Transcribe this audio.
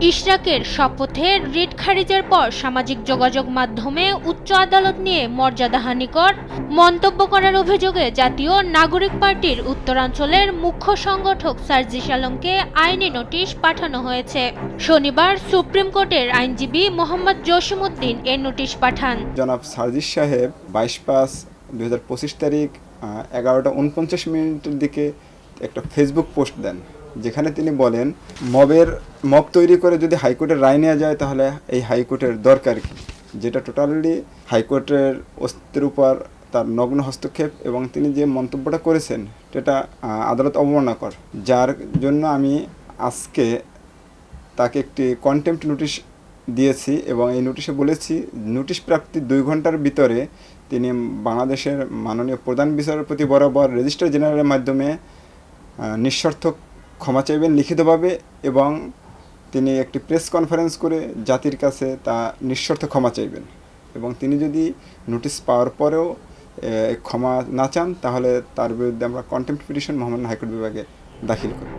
ইশরাকের শপথের রিট খারিজের পর সামাজিক যোগাযোগ মাধ্যমে উচ্চ আদালত নিয়ে মর্যাদাহানিকর মন্তব্য করার অভিযোগে জাতীয় নাগরিক পার্টির উত্তরাঞ্চলের মুখ্য সংগঠক সার্জিস আলমকে আইনি নোটিশ পাঠানো হয়েছে। শনিবার সুপ্রিম কোর্টের আইনজীবী মোহাম্মদ জসিমউদ্দিন এ নোটিশ পাঠান। জনাব সার্জিস সাহেব 22/5/2025 তারিখ 11টা 49 দিকে একটা ফেসবুক পোস্ট দেন, যেখানে তিনি বলেন মব তৈরি করে যদি হাইকোর্টের রায় নেওয়া যায় তাহলে এই হাইকোর্টের দরকার কি, যেটা টোটালি হাইকোর্টের অস্তিত্বের উপর তার নগ্ন হস্তক্ষেপ, এবং তিনি যে মন্তব্যটা করেছেন সেটা আদালত অবমাননাকর, যার জন্য আমি আজকে তাকে একটি কন্টেম্পট নোটিশ দিয়েছি এবং এই নোটিশে বলেছি নোটিশ প্রাপ্তির 2 ঘন্টার ভিতরে তিনি বাংলাদেশের মাননীয় প্রধান বিচারপতি বরাবর রেজিস্ট্রার জেনারেলের মাধ্যমে নিঃশর্ত ক্ষমা চাইবেন লিখিতভাবে, এবং তিনি একটি প্রেস কনফারেন্স করে জাতির কাছে তা নিঃশর্ত ক্ষমা চাইবেন, এবং তিনি যদি নোটিশ পাওয়ার পরেও ক্ষমা না চান তাহলে তার বিরুদ্ধে আমরা কন্টেম্পট পিটিশন মহামান্য হাইকোর্ট বিভাগে দাখিল করি।